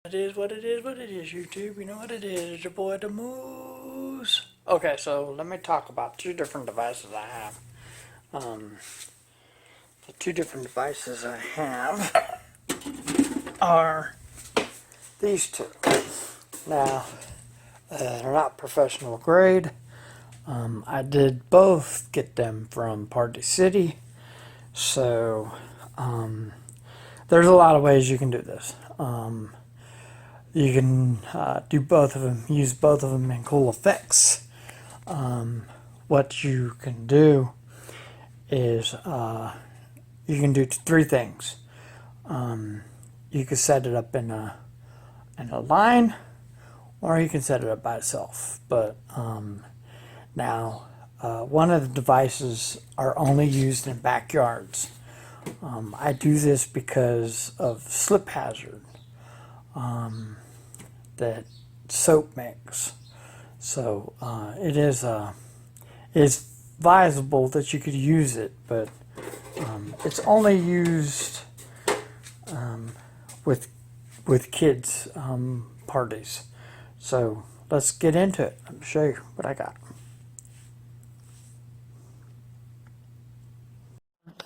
It is what it is, what it is, YouTube. You know what it is. It's your boy, the Moose. Okay, so let me talk about two different devices I have. The two different devices I have are these two. Now, they're not professional grade. I did both get them from Party City. So, there's a lot of ways you can do this. You can do both of them, use both of them in cool effects. What you can do is you can do three things. You can set it up in a line, or you can set it up by itself. But now, one of the devices are only used in backyards. I do this because of slip hazard that soap makes. So it's advisable that you could use it, but it's only used with kids parties. So let's get into it. Let me show you what I got.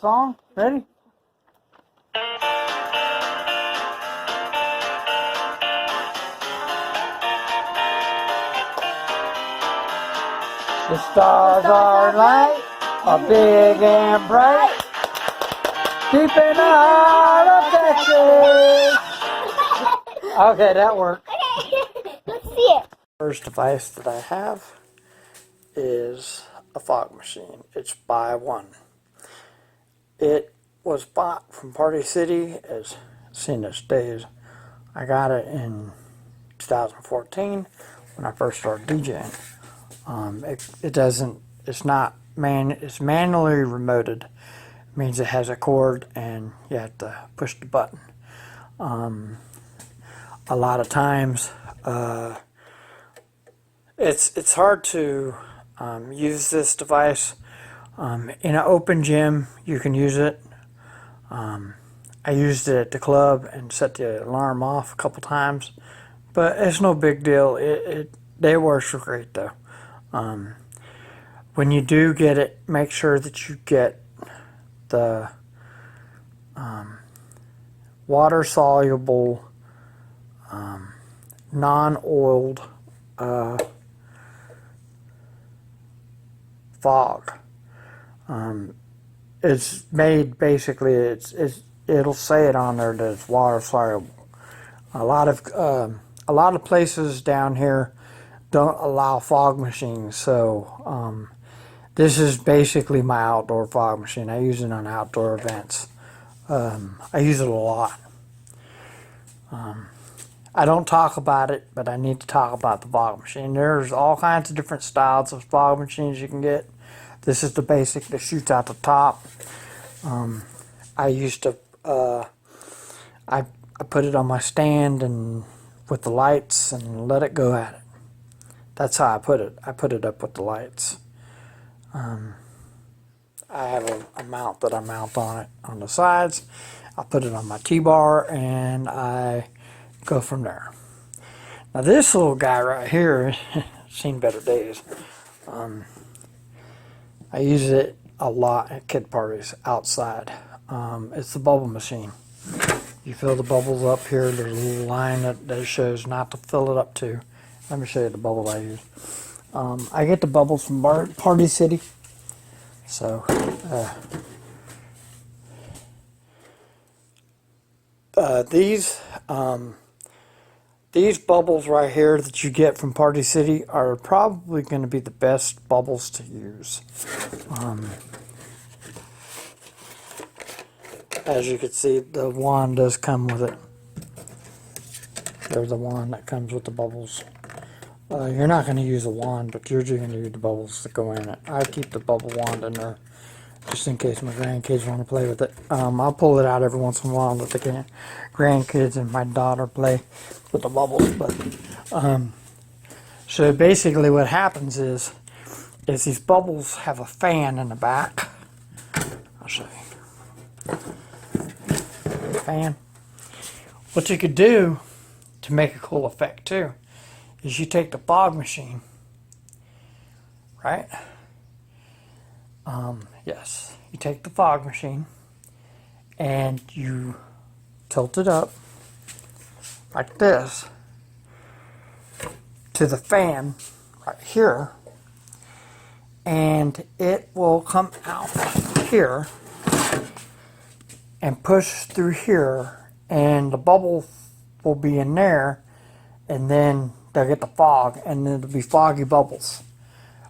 Song ready? The stars are light, are big and bright, deep in the heart of Texas. Okay, that worked. Okay, let's see it. First device that I have is a fog machine. It's by one. It was bought from Party City as seen its days. I got it in 2014 when I first started DJing. It's manually remoted. It means it has a cord and you have to push the button. A lot of times, it's hard to use this device. In an open gym, you can use it. I used it at the club and set the alarm off a couple times, but it's no big deal. They work great though. When you do get it, make sure that you get the water-soluble, non-oiled fog. It's made basically. It'll say it on there that it's water-soluble. A lot of places down here don't allow fog machines, so this is basically my outdoor fog machine. I use it on outdoor events. I use it a lot. I don't talk about it, but I need to talk about the fog machine. There's all kinds of different styles of fog machines you can get. This is the basic that shoots out the top. I used to I put it on my stand and with the lights and let it go at it. That's how I put it. I put it up with the lights. I have a mount that I mount on it on the sides. I put it on my T-bar and I go from there. Now this little guy right here, seen better days. I use it a lot at kid parties outside. It's the bubble machine. You fill the bubbles up here. There's a little line that shows not to fill it up to. Let me show you the bubble I use. I get the bubbles from Party City. So, these bubbles right here that you get from Party City are probably going to be the best bubbles to use. As you can see, the wand does come with it. There's the wand that comes with the bubbles. You're not going to use a wand, but you're just going to use the bubbles that go in it. I keep the bubble wand in there just in case my grandkids want to play with it. I'll pull it out every once in a while that the grandkids and my daughter play with the bubbles. But so basically what happens is these bubbles have a fan in the back. I'll show you. Fan. What you could do to make a cool effect too, is you take the fog machine, right? Yes, you take the fog machine and you tilt it up like this to the fan right here, and it will come out here and push through here, and the bubble will be in there, and then they'll get the fog, and then it'll be foggy bubbles,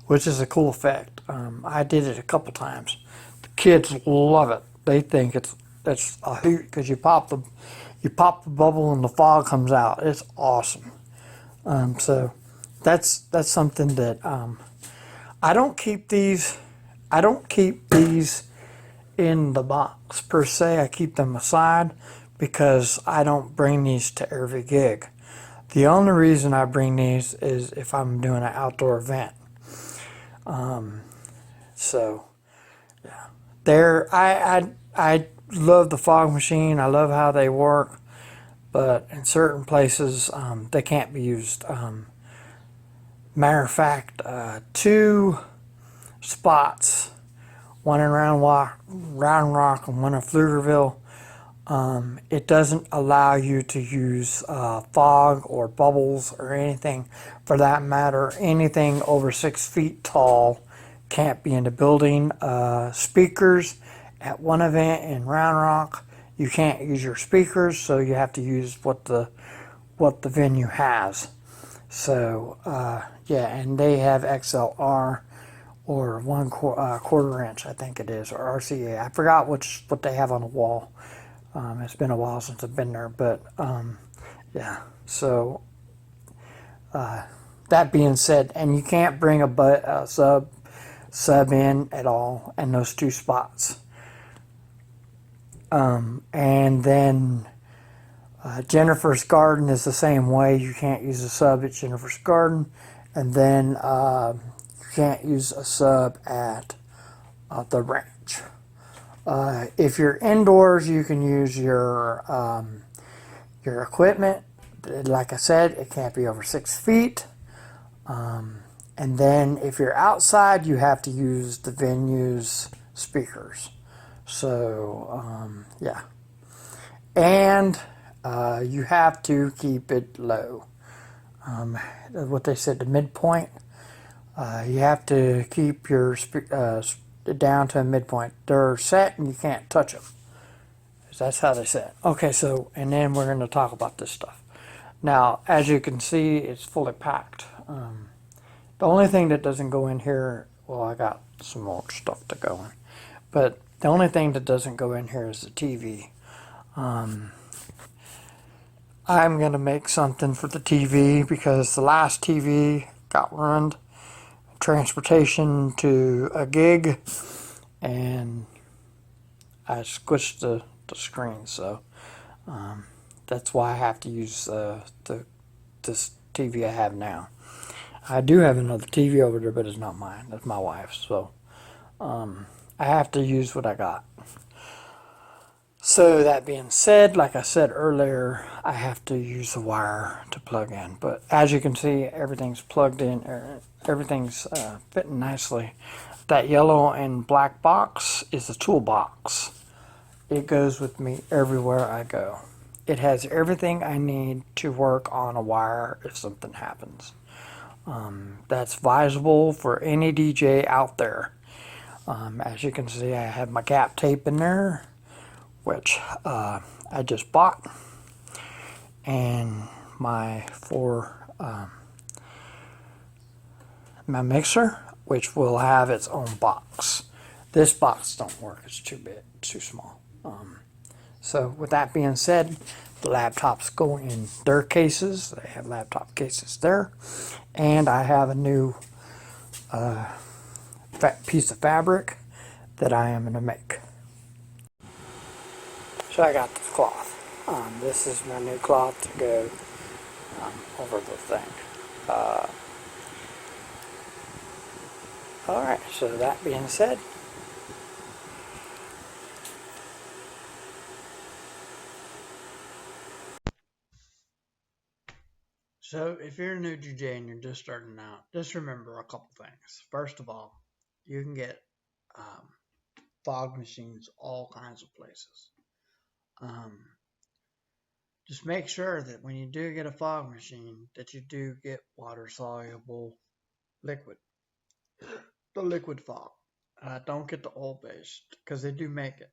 which is a cool effect. I did it a couple times. The kids love it. They think it's a hoot because you pop the bubble and the fog comes out. It's awesome. So that's something that I don't keep these. I don't keep these in the box per se. I keep them aside because I don't bring these to every gig. The only reason I bring these is if I'm doing an outdoor event. So yeah, I love the fog machine. I love how they work, but in certain places they can't be used. Matter of fact, 2 spots, one in Round Rock and one in Pflugerville, it doesn't allow you to use fog or bubbles or anything for that matter. Anything over 6 feet tall can't be in the building. Speakers at one event in Round Rock, you can't use your speakers, so you have to use what the venue has. So yeah, and they have XLR or 1/4 inch, I think it is, or RCA. I forgot what they have on the wall. It's been a while since I've been there, but yeah. So that being said, and you can't bring a sub in at all in those 2 spots. And then Jennifer's Garden is the same way. You can't use a sub at Jennifer's Garden, and then you can't use a sub at the ranch. If you're indoors, you can use your equipment. Like I said, it can't be over 6 feet. And then if you're outside, you have to use the venue's speakers. So yeah, and you have to keep it low. What they said, the midpoint. You have to keep your down to a midpoint. They're set and you can't touch them. That's how they said. Okay, so and then we're going to talk about this stuff. Now, as you can see, it's fully packed. The only thing that doesn't go in here, well, I got some more stuff to go in, but the only thing that doesn't go in here is the TV. I'm going to make something for the TV because the last TV got ruined. Transportation to a gig, and I squished the screen, so that's why I have to use this TV I have now. I do have another TV over there, but it's not mine. It's my wife's, so I have to use what I got. So that being said, like I said earlier, I have to use the wire to plug in. But as you can see, everything's plugged in. Everything's fitting nicely. That yellow and black box is a toolbox. It goes with me everywhere I go. It has everything I need to work on a wire if something happens. That's visible for any DJ out there. As you can see, I have my gap tape in there, which I just bought, and my my mixer, which will have its own box. This box don't work, it's too big, it's too small. So with that being said, the laptops go in their cases. They have laptop cases there, and I have a new piece of fabric that I am going to make. So I got this cloth. This is my new cloth to go over the thing. Alright, so that being said, So if you're a new DJ and you're just starting out, just remember a couple things. First of all, you can get fog machines all kinds of places. Um, just make sure that when you do get a fog machine, that you do get water soluble liquid, the liquid fog. Don't get the oil based because they do make it.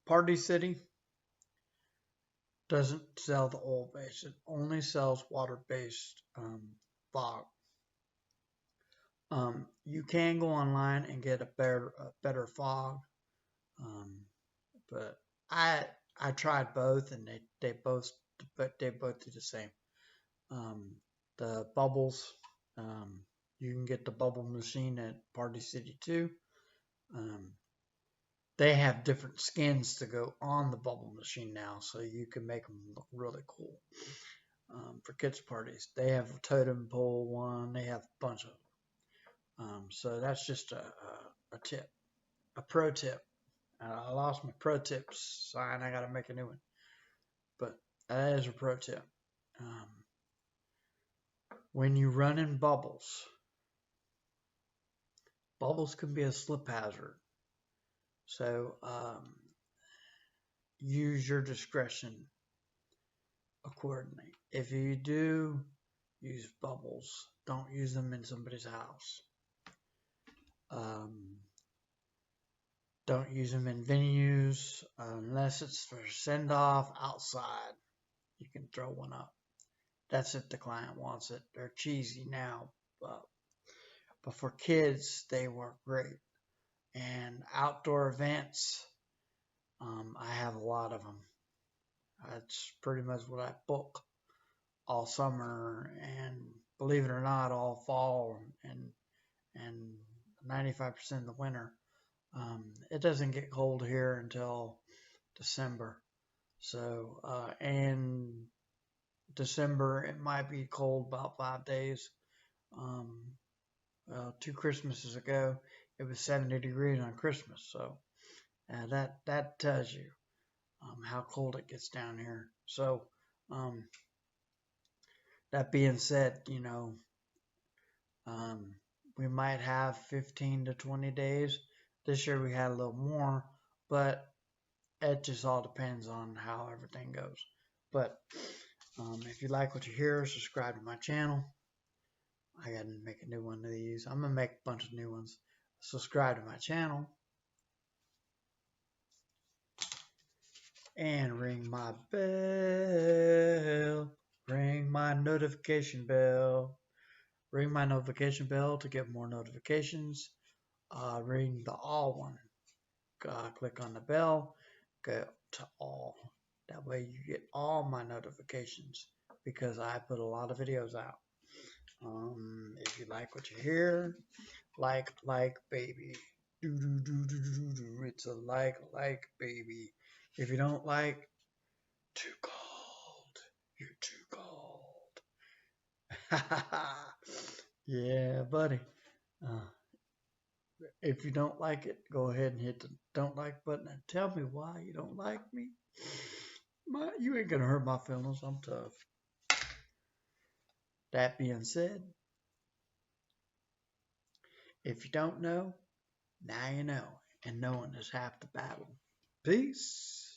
Party City doesn't sell the oil based; it only sells water based fog. You can go online and get a better fog, um, but I I tried both and they both do the same. Um, the bubbles, um, you can get the bubble machine at Party City too. Um, they have different skins to go on the bubble machine now, so you can make them look really cool for kids parties. They have a totem pole one. They have a bunch of them. So that's just a tip, a pro tip. I lost my pro tips sign. I got to make a new one. But that is a pro tip. Um, when you run in bubbles, bubbles can be a slip hazard. So use your discretion accordingly. If you do use bubbles, don't use them in somebody's house. Um, don't use them in venues unless it's for send off outside. You can throw one up. That's if the client wants it. They're cheesy now, but for kids, they work great. And outdoor events, I have a lot of them. That's pretty much what I book all summer, and believe it or not, all fall and 95% of the winter. It doesn't get cold here until December. So, and December, it might be cold about 5 days. Um, 2 Christmases ago, it was 70 degrees on Christmas. So that tells you how cold it gets down here. So um, that being said, um, we might have 15 to 20 days. This year we had a little more, but it just all depends on how everything goes. But if you like what you hear, subscribe to my channel. I gotta make a new one of these. I'm gonna make a bunch of new ones. Subscribe to my channel and ring my bell. Ring my notification bell. Ring my notification bell to get more notifications. Ring the all one. Click on the bell. Go to all. That way you get all my notifications because I put a lot of videos out. If you like what you hear, like baby. Do do do do do do. It's a like baby. If you don't like, too cold. You're too cold. Yeah, buddy. Uh, if you don't like it, go ahead and hit the don't like button and tell me why you don't like me. You ain't gonna hurt my feelings. I'm tough. That being said, if you don't know, now you know. And knowing is half the battle. Peace.